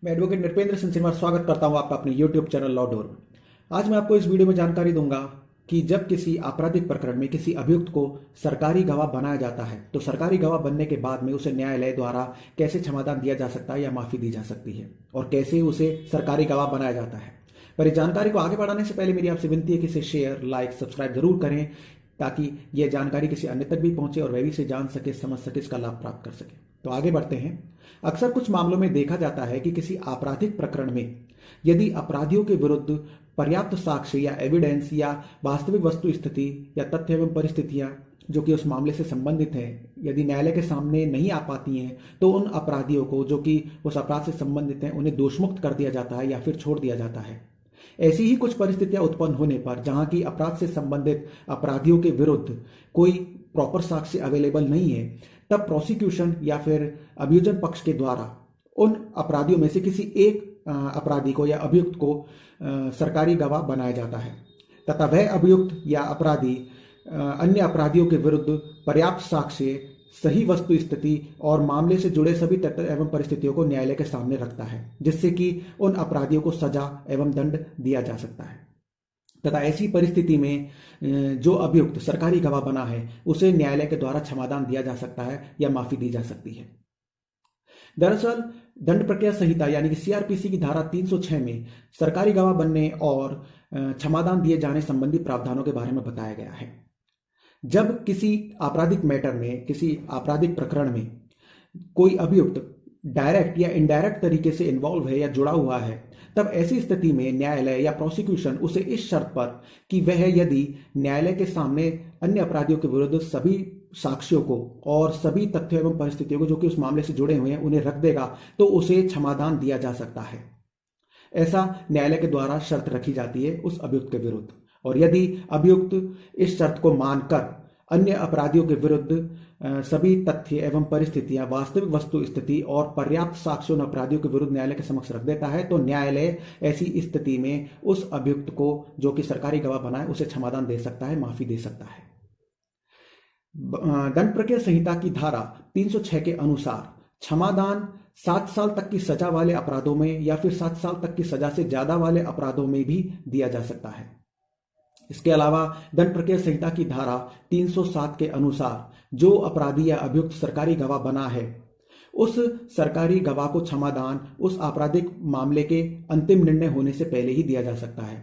मैं एडवोकेट नृपेंद्र सिंह सिन्हा स्वागत करता हूं आपका अपने यूट्यूब चैनल लॉ डोर में। आज मैं आपको इस वीडियो में जानकारी दूंगा कि जब किसी आपराधिक प्रकरण में किसी अभियुक्त को सरकारी गवाह बनाया जाता है तो सरकारी गवाह बनने के बाद में उसे न्यायालय द्वारा कैसे क्षमादान दिया जा सकता है या माफी दी जा सकती है और कैसे उसे सरकारी गवाह बनाया जाता है। पर इस जानकारी को आगे बढ़ाने से पहले मेरी आपसे विनती है कि इसे शेयर, लाइक, सब्सक्राइब जरूर करें ताकि यह जानकारी किसी अन्य तक भी पहुंचे और वह भी इसे जान सके, समझ सके, इसका लाभ प्राप्त कर सके। तो आगे बढ़ते हैं। अक्सर कुछ मामलों में देखा जाता है कि किसी आपराधिक प्रकरण में यदि अपराधियों के विरुद्ध पर्याप्त साक्ष्य या एविडेंस या वास्तविक वस्तु स्थिति या तथ्य एवं परिस्थितियां जो कि उस मामले से संबंधित हैं यदि न्यायालय के सामने नहीं आ पाती हैं तो उन अपराधियों को जो कि उस अपराध से संबंधित हैं उन्हें दोषमुक्त कर दिया जाता है या फिर छोड़ दिया जाता है। ऐसी ही कुछ परिस्थितियां उत्पन्न होने पर जहां की अपराध से संबंधित अपराधियों के विरुद्ध कोई प्रॉपर साक्ष्य अवेलेबल नहीं है तब प्रोसिक्यूशन या फिर अभियोजन पक्ष के द्वारा उन अपराधियों में से किसी एक अपराधी को या अभियुक्त को सरकारी गवाह बनाया जाता है तथा वह अभियुक्त या अपराधी अन्य अपराधियों के विरुद्ध पर्याप्त साक्ष्य, सही वस्तु स्थिति और मामले से जुड़े सभी तथ्य एवं परिस्थितियों को न्यायालय के सामने रखता है जिससे कि उन अपराधियों को सजा एवं दंड दिया जा सकता है। तथा ऐसी परिस्थिति में जो अभियुक्त सरकारी गवाह बना है उसे न्यायालय के द्वारा क्षमादान दिया जा सकता है या माफी दी जा सकती है। दरअसल दंड प्रक्रिया संहिता यानी कि सीआरपीसी की धारा 306 में सरकारी गवाह बनने और क्षमादान दिए जाने संबंधी प्रावधानों के बारे में बताया गया है। जब किसी आपराधिक मैटर में, किसी आपराधिक प्रकरण में कोई अभियुक्त डायरेक्ट या इनडायरेक्ट तरीके से इन्वॉल्व है या जुड़ा हुआ है तब ऐसी स्थिति में न्यायालय या प्रोसिक्यूशन उसे इस शर्त पर कि वह यदि न्यायालय के सामने अन्य अपराधियों के विरुद्ध सभी साक्ष्यों को और सभी तथ्यों एवं परिस्थितियों को जो कि उस मामले से जुड़े हुए हैं उन्हें रख देगा तो उसे क्षमादान दिया जा सकता है। ऐसा न्यायालय के द्वारा शर्त रखी जाती है उस अभियुक्त के विरुद्ध और यदि अभियुक्त इस शर्त को मानकर अन्य अपराधियों के विरुद्ध सभी तथ्य एवं परिस्थितियां, वास्तविक वस्तु स्थिति और पर्याप्त साक्ष्य उन अपराधियों के विरुद्ध न्यायालय के समक्ष रख देता है तो न्यायालय ऐसी स्थिति में उस अभियुक्त को जो कि सरकारी गवाह बना है उसे क्षमादान दे सकता है, माफी दे सकता है। दंड प्रक्रिया संहिता की धारा 306 के अनुसार क्षमादान 7 साल तक की सजा वाले अपराधों में या फिर 7 साल तक की सजा से ज्यादा वाले अपराधों में भी दिया जा सकता है। इसके अलावा दंड प्रक्रिया संहिता की धारा 307 के अनुसार जो अपराधी या अभियुक्त सरकारी गवाह बना है उस सरकारी गवाह को क्षमादान उस आपराधिक मामले के अंतिम निर्णय होने से पहले ही दिया जा सकता है।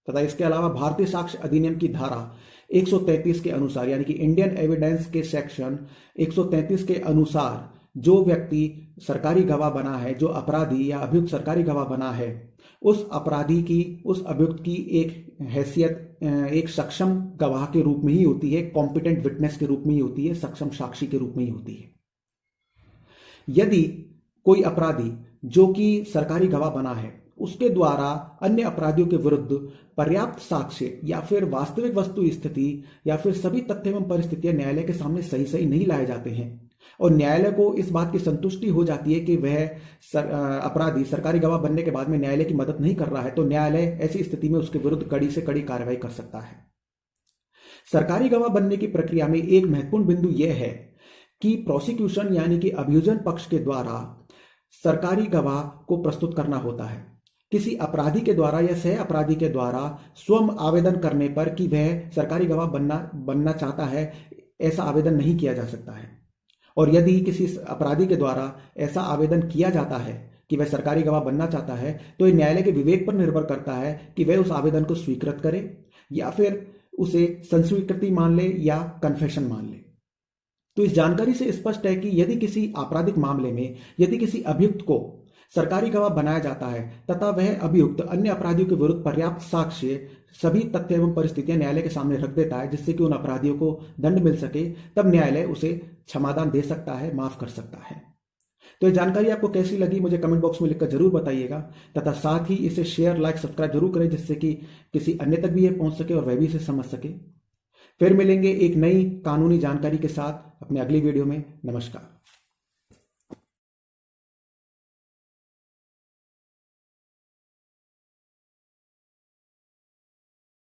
तथा इसके अलावा भारतीय साक्ष्य अधिनियम की धारा 133 के अनुसार यानी कि इंडियन एविडेंस के सेक्शन 133 के अनुसार जो व्यक्ति सरकारी गवाह बना है, जो अपराधी या अभियुक्त सरकारी गवाह बना है, उस अपराधी की, उस अभियुक्त की एक हैसियत एक सक्षम गवाह के रूप में ही होती है, कॉम्पिटेंट विटनेस के रूप में ही होती है, सक्षम साक्षी के रूप में ही होती है। यदि कोई अपराधी जो कि सरकारी गवाह बना है उसके द्वारा अन्य अपराधियों के विरुद्ध पर्याप्त साक्ष्य या फिर वास्तविक वस्तु स्थिति या फिर सभी तथ्य एवं परिस्थितियां न्यायालय के सामने सही सही नहीं लाए जाते हैं और न्यायालय को इस बात की संतुष्टि हो जाती है कि वह अपराधी सरकारी गवाह बनने के बाद में न्यायालय की मदद नहीं कर रहा है तो न्यायालय ऐसी स्थिति में उसके विरुद्ध कड़ी से कड़ी कार्रवाई कर सकता है। सरकारी गवाह बनने की प्रक्रिया में एक महत्वपूर्ण बिंदु यह है कि प्रोसिक्यूशन यानी कि अभियोजन पक्ष के द्वारा सरकारी गवाह को प्रस्तुत करना होता है। किसी अपराधी के द्वारा या सह अपराधी के द्वारा स्वयं आवेदन करने पर कि वह सरकारी गवाह बनना चाहता है ऐसा आवेदन नहीं किया जा सकता है और यदि किसी अपराधी के द्वारा ऐसा आवेदन किया जाता है कि वह सरकारी गवाह बनना चाहता है तो यह न्यायालय के विवेक पर निर्भर करता है कि वह उस आवेदन को स्वीकृत करे या फिर उसे संस्वीकृति मान ले या कन्फेशन मान ले। तो इस जानकारी से स्पष्ट है कि यदि किसी आपराधिक मामले में यदि किसी अभियुक्त को सरकारी गवाह बनाया जाता है तथा वह अभियुक्त अन्य अपराधियों के विरुद्ध पर्याप्त साक्ष्य, सभी तथ्य एवं परिस्थितियां न्यायालय के सामने रख देता है जिससे कि उन अपराधियों को दंड मिल सके तब न्यायालय उसे क्षमादान दे सकता है, माफ कर सकता है। तो ये जानकारी आपको कैसी लगी मुझे कमेंट बॉक्स में लिखकर जरूर बताइएगा तथा साथ ही इसे शेयर, लाइक, सब्सक्राइब जरूर करें जिससे कि किसी अन्य तक भी ये पहुंच सके और वह भी इसे समझ सके। फिर मिलेंगे एक नई कानूनी जानकारी के साथ अपने अगली वीडियो में। नमस्कार।